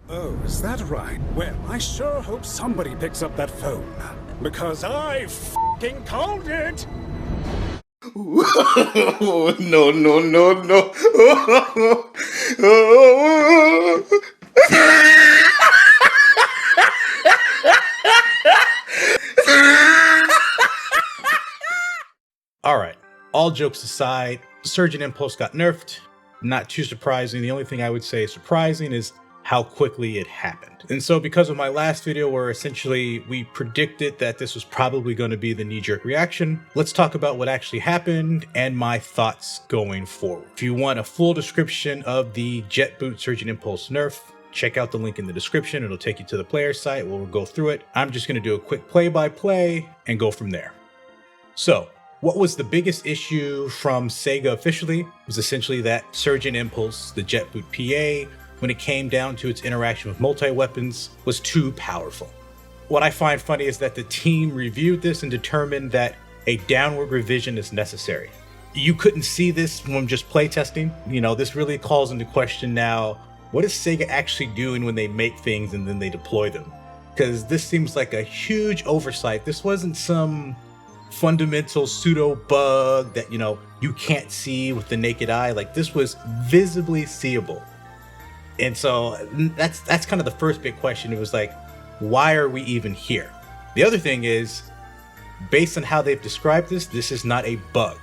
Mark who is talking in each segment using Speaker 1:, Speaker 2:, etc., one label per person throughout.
Speaker 1: Oh, is that right? Well, I sure hope somebody picks up that phone. Because I f***ing called it!
Speaker 2: No, no, no, no.
Speaker 3: Alright, all jokes aside, Surge and Impulse got nerfed. Not too surprising. The only thing I would say is surprising is how quickly it happened. And so because of my last video where essentially we predicted that this was probably going to be the knee-jerk reaction, let's talk about what actually happened and my thoughts going forward. If you want a full description of the Jet Boot Surge and Impulse nerf, check out the link in the description. It'll take you to the player site where we'll go through it. I'm just going to do a quick play-by-play and go from there. So, what was the biggest issue from Sega officially was essentially that Surge and Impulse, the Jet Boot PA, when it came down to its interaction with multi-weapons, was too powerful. What I find funny is that the team reviewed this and determined that a downward revision is necessary. You couldn't see this from just playtesting. You know, this really calls into question now, what is Sega actually doing when they make things and then they deploy them? Because this seems like a huge oversight. This wasn't some fundamental pseudo bug that, you know, you can't see with the naked eye. Like, this was visibly seeable. And so that's kind of the first big question. It was like, why are we even here? The other thing is, based on how they've described this, this is not a bug.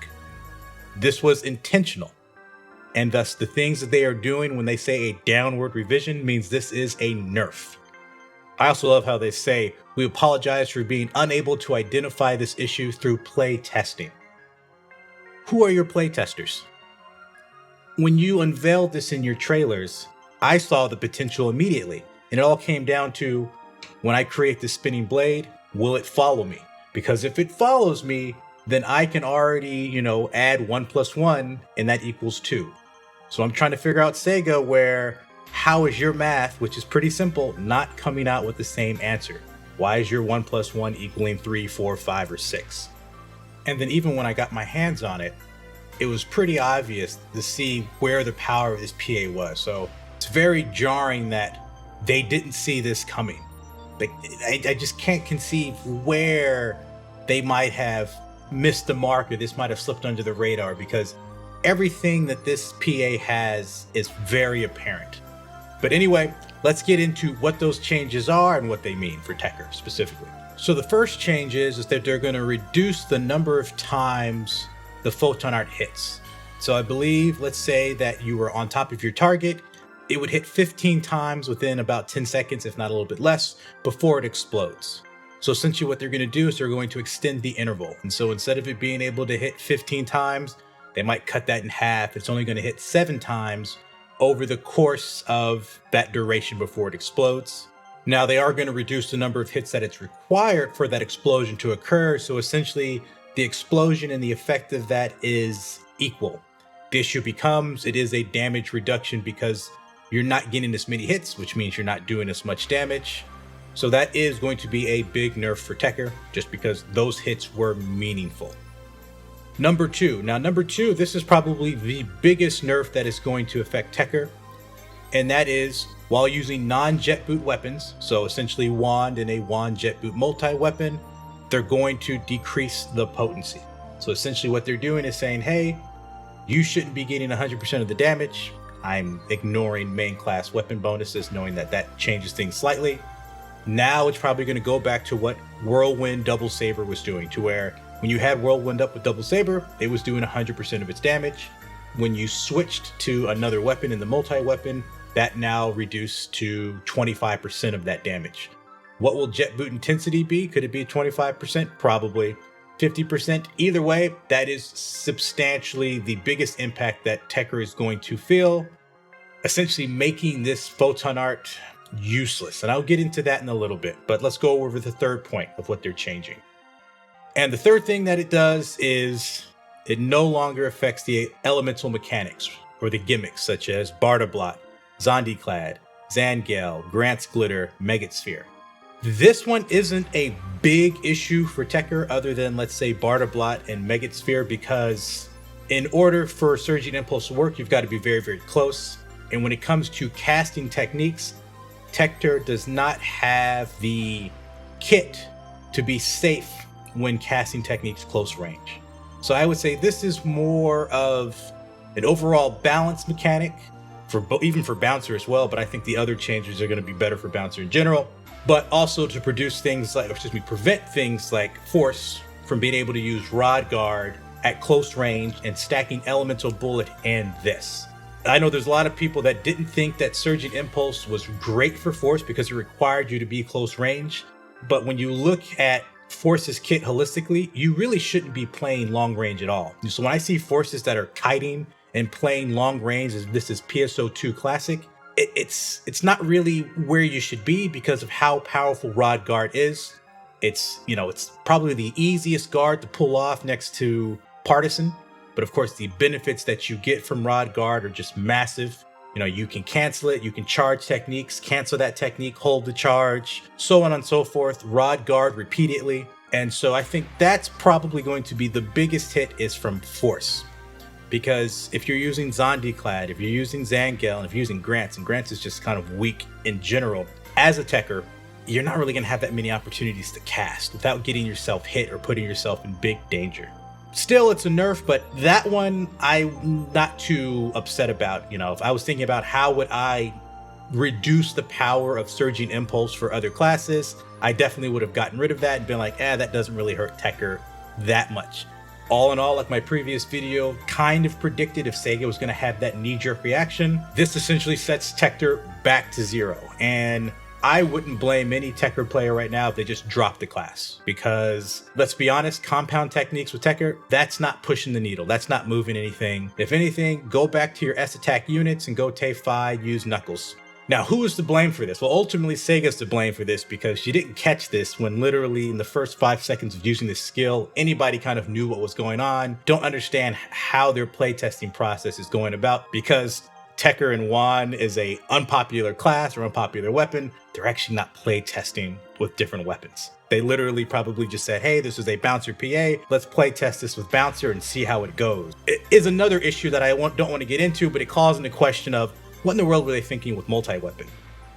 Speaker 3: This was intentional. And thus the things that they are doing when they say a downward revision means this is a nerf. I also love how they say, we apologize for being unable to identify this issue through play testing. Who are your play testers? When you unveiled this in your trailers, I saw the potential immediately, and it all came down to, when I create this spinning blade, will it follow me? Because if it follows me, then I can already, you know, add 1 + 1, and that equals 2. So I'm trying to figure out Sega where, how is your math, which is pretty simple, not coming out with the same answer? Why is your 1 + 1 equaling 3, 4, 5, or 6? And then even when I got my hands on it, it was pretty obvious to see where the power of this PA was. So it's very jarring that they didn't see this coming. Like, I just can't conceive where they might have missed the mark or this might have slipped under the radar, because everything that this PA has is very apparent. But anyway, let's get into what those changes are and what they mean for Techter specifically. So the first change is that they're going to reduce the number of times the photon art hits. So I believe, let's say that you were on top of your target, it would hit 15 times within about 10 seconds, if not a little bit less, before it explodes. So essentially what they're going to do is they're going to extend the interval. And so instead of it being able to hit 15 times, they might cut that in half. It's only going to hit 7 times over the course of that duration before it explodes. Now they are going to reduce the number of hits that it's required for that explosion to occur. So essentially the explosion and the effect of that is equal. The issue becomes, it is a damage reduction because you're not getting as many hits, which means you're not doing as much damage. So that is going to be a big nerf for Techter, just because those hits were meaningful. Number 2. Now number 2, this is probably the biggest nerf that is going to affect Techter. And that is, while using non-jet boot weapons, so essentially wand and a wand jet boot multi-weapon, they're going to decrease the potency. So essentially what they're doing is saying, hey, you shouldn't be getting 100% of the damage. I'm ignoring main class weapon bonuses, knowing that that changes things slightly. Now it's probably going to go back to what Whirlwind Double Saber was doing, to where when you had Whirlwind up with Double Saber, it was doing 100% of its damage. When you switched to another weapon in the multi-weapon, that now reduced to 25% of that damage. What will jet boot intensity be? Could it be 25%? Probably. 50%? Either way, that is substantially the biggest impact that Techter is going to feel, essentially making this photon art useless. And I'll get into that in a little bit, but let's go over the third point of what they're changing. And the third thing that it does is it no longer affects the elemental mechanics or the gimmicks such as Bardablot, Zondiclad, Zangale, Grant's Glitter, Megatsphere. This one isn't a big issue for Techter other than, let's say, Bardablot and Megatsphere, because in order for Surging Impulse to work, you've got to be very, very close. And when it comes to casting techniques, Techter does not have the kit to be safe when casting techniques close range. So I would say this is more of an overall balance mechanic for even for Bouncer as well, but I think the other changes are going to be better for Bouncer in general, but also to produce things like, prevent things like Force from being able to use Rod Guard at close range and stacking Elemental Bullet and this. I know there's a lot of people that didn't think that Surging Impulse was great for Force because it required you to be close range, but when you look at Force's kit holistically, you really shouldn't be playing long range at all. So when I see forces that are kiting and playing long range, as this is PSO2 Classic, it's not really where you should be because of how powerful Rod Guard is. It's probably the easiest guard to pull off next to Partisan, but of course the benefits that you get from Rod Guard are just massive. You can cancel it, you can charge techniques, cancel that technique, hold the charge, so on and so forth, Rod Guard repeatedly. And so I think that's probably going to be the biggest hit is from Force. Because if you're using Zondiclad, if you're using Zangel, and if you're using Grants, and Grants is just kind of weak in general, as a Techer, you're not really going to have that many opportunities to cast without getting yourself hit or putting yourself in big danger. Still, it's a nerf, but that one I'm not too upset about. If I was thinking about how would I reduce the power of Surging Impulse for other classes, I definitely would have gotten rid of that and been like, that doesn't really hurt Techer that much. All in all, like my previous video kind of predicted, if Sega was going to have that knee-jerk reaction, this essentially sets Techter back to zero. And I wouldn't blame any Techer player right now if they just dropped the class, because let's be honest, compound techniques with Techer, that's not pushing the needle. That's not moving anything. If anything, go back to your S-attack units and go Te+Fi, use Knuckles. Now, who is to blame for this? Well, ultimately, Sega's to blame for this because she didn't catch this when literally in the first 5 seconds of using this skill, anybody kind of knew what was going on, don't understand how their playtesting process is going about, because Techer and Juan is a unpopular class or unpopular weapon. They're actually not playtesting with different weapons. They literally probably just said, hey, this is a Bouncer PA. Let's play test this with Bouncer and see how it goes. It is another issue that I don't want to get into, but it calls into question of what in the world were they thinking with multi-weapon?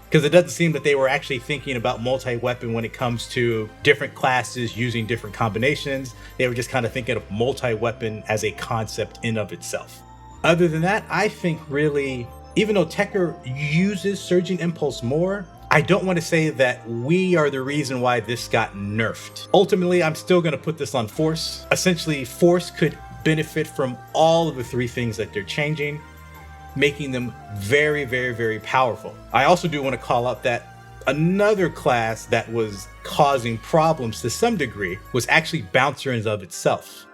Speaker 3: Because it doesn't seem that they were actually thinking about multi-weapon when it comes to different classes using different combinations. They were just kind of thinking of multi-weapon as a concept in of itself. Other than that, I think really, even though Techer uses Surging Impulse more, I don't want to say that we are the reason why this got nerfed. Ultimately, I'm still going to put this on Force. Essentially, Force could benefit from all of the three things that they're changing, making them very, very, very powerful. I also do want to call out that another class that was causing problems to some degree was actually Bouncer in of itself.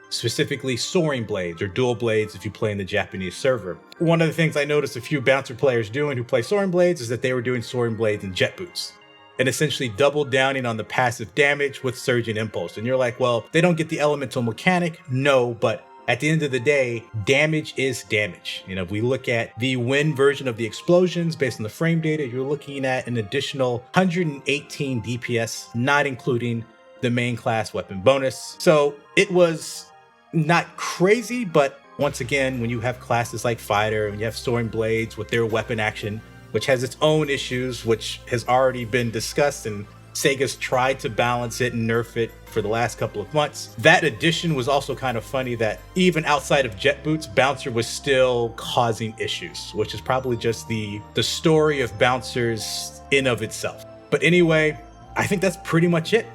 Speaker 3: Specifically Soaring Blades or Dual Blades if you play in the Japanese server. One of the things I noticed a few Bouncer players doing who play Soaring Blades is that they were doing Soaring Blades and Jet Boots, and essentially double downing on the passive damage with Surging Impulse. And you're like, well, they don't get the elemental mechanic. No, but at the end of the day, damage is damage. If we look at the win version of the explosions based on the frame data, you're looking at an additional 118 DPS, not including the main class weapon bonus. So it was not crazy, but once again, when you have classes like Fighter and you have Soaring Blades with their weapon action, which has its own issues, which has already been discussed, and Sega's tried to balance it and nerf it for the last couple of months. That addition was also kind of funny that even outside of Jet Boots, Bouncer was still causing issues, which is probably just the story of Bouncers in of itself. But anyway, I think that's pretty much it.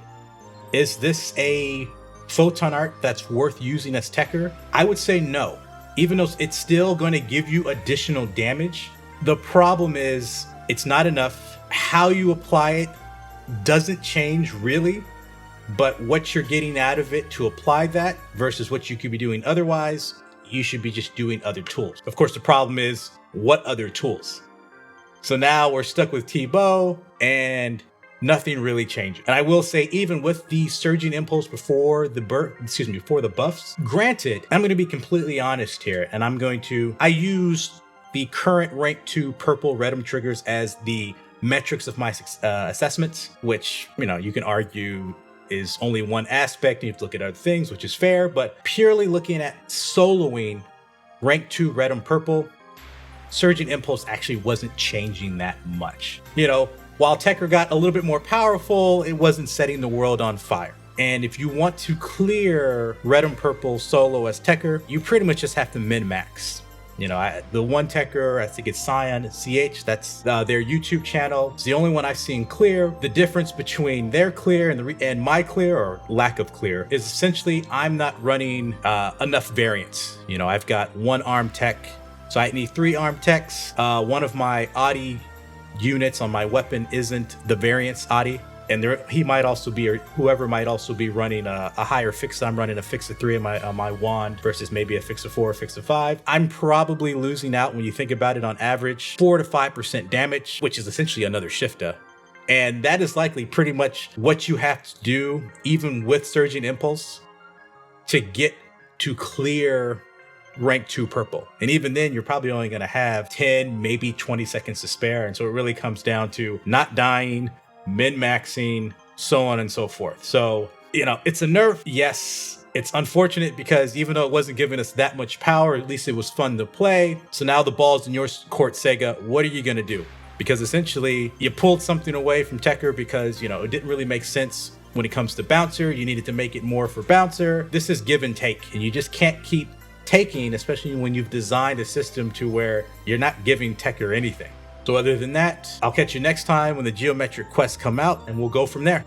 Speaker 3: Is this a photon art that's worth using as Techer? I would say no. Even though it's still going to give you additional damage, the problem is it's not enough. How you apply it doesn't change really, but what you're getting out of it to apply that versus what you could be doing otherwise, you should be just doing other tools. Of course, the problem is what other tools? So now we're stuck with te+bo and nothing really changes. And I will say, even with the Surging Impulse before the buffs, granted, I'm going to be completely honest here, and I use the current rank 2 purple Redum triggers as the metrics of my assessments, which, you can argue is only one aspect, and you have to look at other things, which is fair, but purely looking at soloing rank 2 Redum purple, Surging Impulse actually wasn't changing that much. You know, while Techter got a little bit more powerful, it wasn't setting the world on fire. And if you want to clear red and purple solo as Techter, you pretty much just have to min-max. You know, the one Techter, I think it's Cyan CH, that's their YouTube channel. It's the only one I've seen clear. The difference between their clear and my clear, or lack of clear, is essentially I'm not running enough variants. You know, I've got one arm tech, so I need 3 arm techs. One of my Audi units on my weapon isn't the variance Audi. And he might also be, or whoever might also be running a higher fix. I'm running a fix of 3 on my wand versus maybe a fix of 4 or fix of 5. I'm probably losing out, when you think about it, on average 4 to 5% damage, which is essentially another shifter. And that is likely pretty much what you have to do, even with Surging Impulse, to get to clear rank 2 purple. And even then, you're probably only going to have 10, maybe 20 seconds to spare. And so it really comes down to not dying, min-maxing, so on and so forth. So, you know, it's a nerf. Yes, it's unfortunate because even though it wasn't giving us that much power, at least it was fun to play. So now the ball's in your court, Sega. What are you going to do? Because essentially you pulled something away from Techter because, you know, it didn't really make sense when it comes to Bouncer. You needed to make it more for Bouncer. This is give and take, and you just can't keep taking, especially when you've designed a system to where you're not giving Techter anything. So other than that, I'll catch you next time when the geometric quests come out, and we'll go from there.